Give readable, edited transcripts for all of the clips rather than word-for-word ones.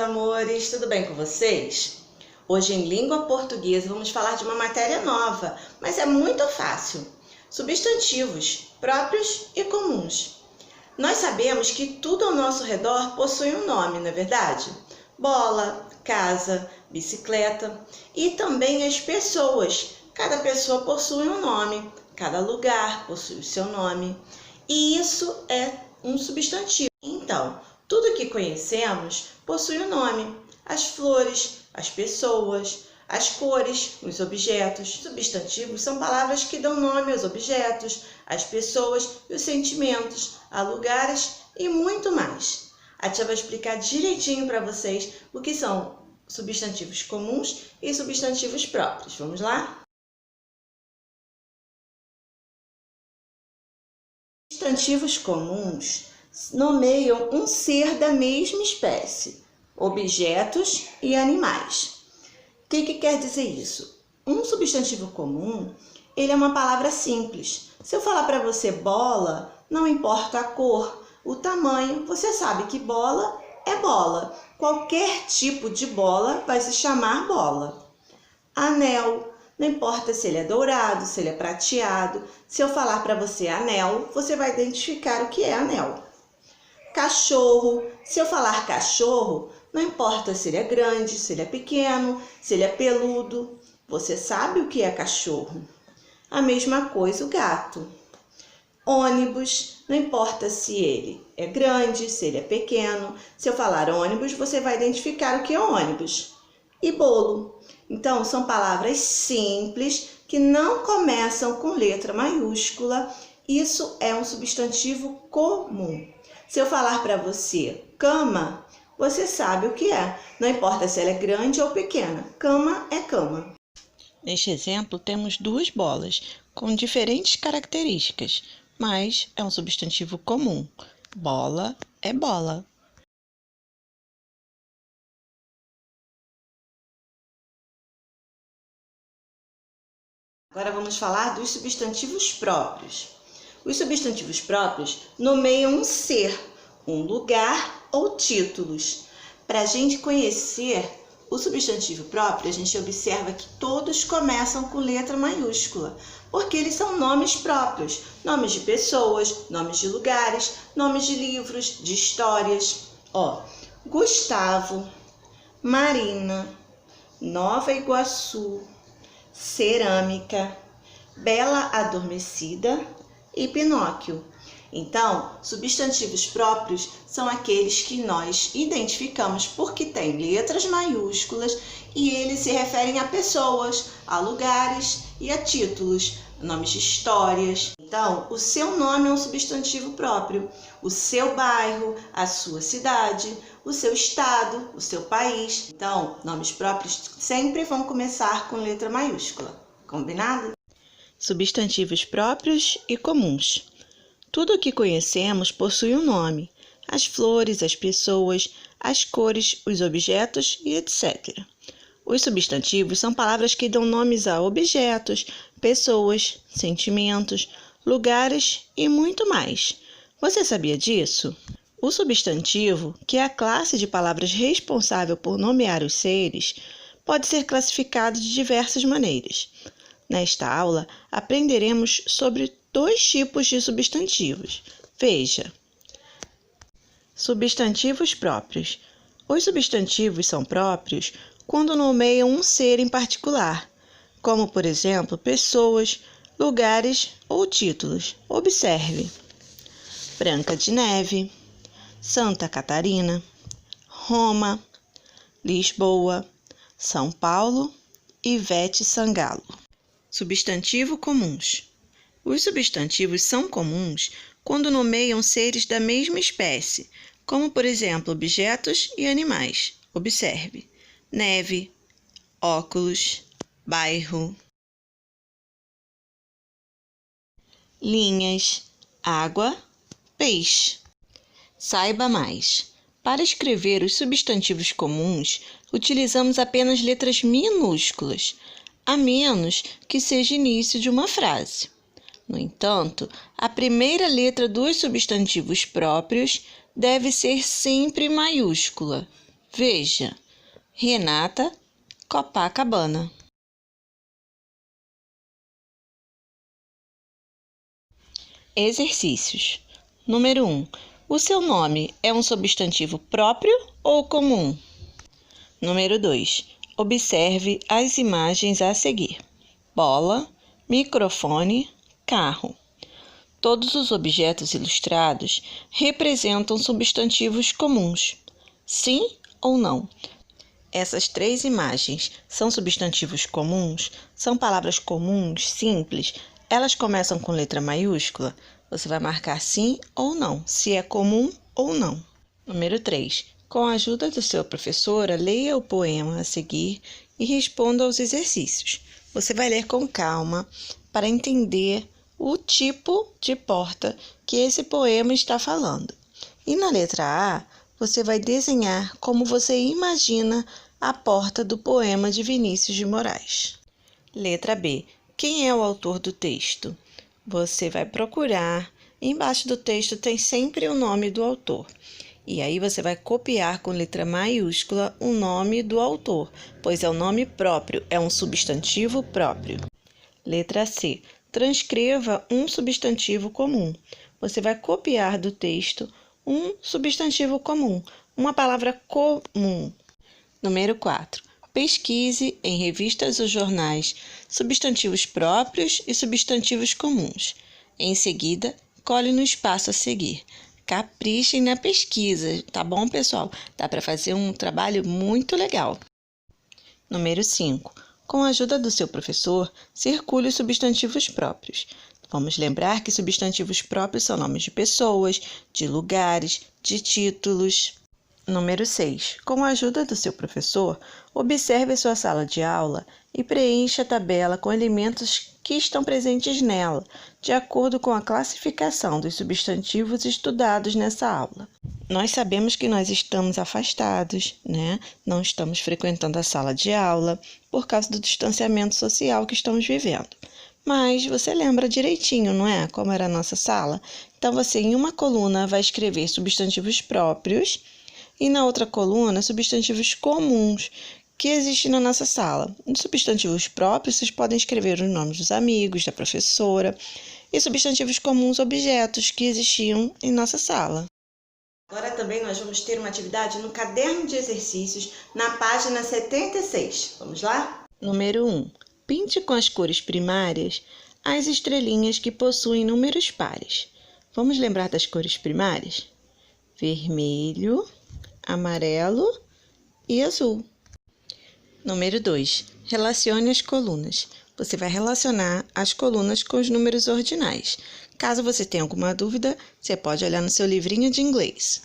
amores, tudo bem com vocês? Hoje em língua portuguesa vamos falar de uma matéria nova, mas é muito fácil. Substantivos próprios e comuns. Nós sabemos que tudo ao nosso redor possui um nome, não é verdade? Bola, casa, bicicleta e também as pessoas. Cada pessoa possui um nome, cada lugar possui o seu nome. E isso é um substantivo. Então, tudo que conhecemos possui um nome. As flores, as pessoas, as cores, os objetos. Substantivos são palavras que dão nome aos objetos, às pessoas e os sentimentos, a lugares e muito mais. A tia vai explicar direitinho para vocês o que são substantivos comuns e substantivos próprios. Vamos lá? Substantivos comuns nomeiam um ser da mesma espécie, objetos e animais. O que quer dizer isso? Um substantivo comum, ele é uma palavra simples. Se eu falar para você bola, não importa a cor, o tamanho, você sabe que bola é bola. Qualquer tipo de bola vai se chamar bola. Anel, não importa se ele é dourado, se ele é prateado. Se eu falar para você anel, você vai identificar o que é anel. Cachorro, se eu falar cachorro, não importa se ele é grande, se ele é pequeno, se ele é peludo, você sabe o que é cachorro. A mesma coisa o gato. Ônibus, não importa se ele é grande, se ele é pequeno. Se eu falar ônibus, você vai identificar o que é ônibus. E bolo. Então, são palavras simples que não começam com letra maiúscula. Isso é um substantivo comum. Se eu falar para você cama, você sabe o que é. Não importa se ela é grande ou pequena. Cama é cama. Neste exemplo, temos duas bolas com diferentes características, mas é um substantivo comum. Bola é bola. Agora vamos falar dos substantivos próprios. Os substantivos próprios nomeiam um ser, um lugar ou títulos. Para a gente conhecer o substantivo próprio, a gente observa que todos começam com letra maiúscula, porque eles são nomes próprios, nomes de pessoas, nomes de lugares, nomes de livros, de histórias. Gustavo, Marina, Nova Iguaçu, Cerâmica, Bela Adormecida e Pinóquio. Então, substantivos próprios são aqueles que nós identificamos porque têm letras maiúsculas e eles se referem a pessoas, a lugares e a títulos, nomes de histórias. Então, o seu nome é um substantivo próprio, o seu bairro, a sua cidade, o seu estado, o seu país. Então, nomes próprios sempre vão começar com letra maiúscula. Combinado? Substantivos próprios e comuns. Tudo o que conhecemos possui um nome. As flores, as pessoas, as cores, os objetos e etc. Os substantivos são palavras que dão nomes a objetos, pessoas, sentimentos, lugares e muito mais. Você sabia disso? O substantivo, que é a classe de palavras responsável por nomear os seres, pode ser classificado de diversas maneiras. Nesta aula, aprenderemos sobre dois tipos de substantivos. Veja. Substantivos próprios. Os substantivos são próprios quando nomeiam um ser em particular, como, por exemplo, pessoas, lugares ou títulos. Observe. Branca de Neve, Santa Catarina, Roma, Lisboa, São Paulo, Ivete Sangalo. Substantivo comuns. Os substantivos são comuns quando nomeiam seres da mesma espécie, como, por exemplo, objetos e animais. Observe: neve, óculos, bairro, linhas, água, peixe. Saiba mais. Para escrever os substantivos comuns, utilizamos apenas letras minúsculas, a menos que seja início de uma frase. No entanto, a primeira letra dos substantivos próprios deve ser sempre maiúscula. Veja, Renata Copacabana. Exercícios. Número 1. O seu nome é um substantivo próprio ou comum? Número 2. Observe as imagens a seguir. Bola, microfone, carro. Todos os objetos ilustrados representam substantivos comuns. Sim ou não? Essas 3 imagens são substantivos comuns? São palavras comuns, simples? Elas começam com letra maiúscula? Você vai marcar sim ou não, se é comum ou não. Número 3. Com a ajuda do seu professora, leia o poema a seguir e responda aos exercícios. Você vai ler com calma para entender o tipo de porta que esse poema está falando. E na letra A, você vai desenhar como você imagina a porta do poema de Vinícius de Moraes. Letra B. Quem é o autor do texto? Você vai procurar. Embaixo do texto tem sempre o nome do autor. E aí você vai copiar com letra maiúscula o nome do autor, pois é o nome próprio, é um substantivo próprio. Letra C. Transcreva um substantivo comum. Você vai copiar do texto um substantivo comum, uma palavra comum. Número 4. Pesquise em revistas ou jornais substantivos próprios e substantivos comuns. Em seguida, cole no espaço a seguir. Caprichem na pesquisa, tá bom, pessoal? Dá para fazer um trabalho muito legal. Número 5. Com a ajuda do seu professor, circule os substantivos próprios. Vamos lembrar que substantivos próprios são nomes de pessoas, de lugares, de títulos. Número 6. Com a ajuda do seu professor, observe a sua sala de aula e preencha a tabela com elementos que estão presentes nela, de acordo com a classificação dos substantivos estudados nessa aula. Nós sabemos que nós estamos afastados, né? Não estamos frequentando a sala de aula por causa do distanciamento social que estamos vivendo. Mas você lembra direitinho, não é? Como era a nossa sala? Então, você em uma coluna vai escrever substantivos próprios e na outra coluna, substantivos comuns que existem na nossa sala. Nos substantivos próprios, vocês podem escrever os nomes dos amigos, da professora, e substantivos comuns, objetos que existiam em nossa sala. Agora também nós vamos ter uma atividade no caderno de exercícios, na página 76. Vamos lá? Número 1. Pinte com as cores primárias as estrelinhas que possuem números pares. Vamos lembrar das cores primárias? Vermelho, amarelo e azul. Número 2. Relacione as colunas. Você vai relacionar as colunas com os números ordinais. Caso você tenha alguma dúvida, você pode olhar no seu livrinho de inglês.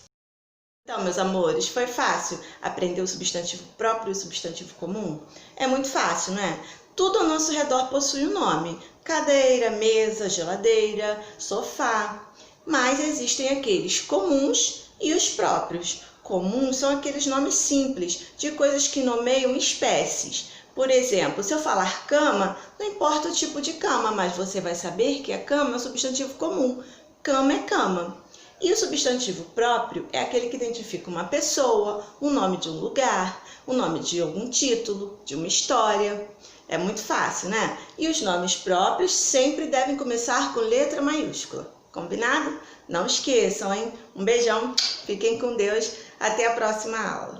Então, meus amores, foi fácil aprender o substantivo próprio e o substantivo comum? É muito fácil, não é? Tudo ao nosso redor possui um nome. Cadeira, mesa, geladeira, sofá. Mas existem aqueles comuns e os próprios. Comuns são aqueles nomes simples de coisas que nomeiam espécies. Por exemplo, se eu falar cama, não importa o tipo de cama, mas você vai saber que a cama é um substantivo comum. Cama é cama. E o substantivo próprio é aquele que identifica uma pessoa, o nome de um lugar, o nome de algum título, de uma história. É muito fácil, né? E os nomes próprios sempre devem começar com letra maiúscula. Combinado? Não esqueçam, hein? Um beijão, fiquem com Deus, até a próxima aula.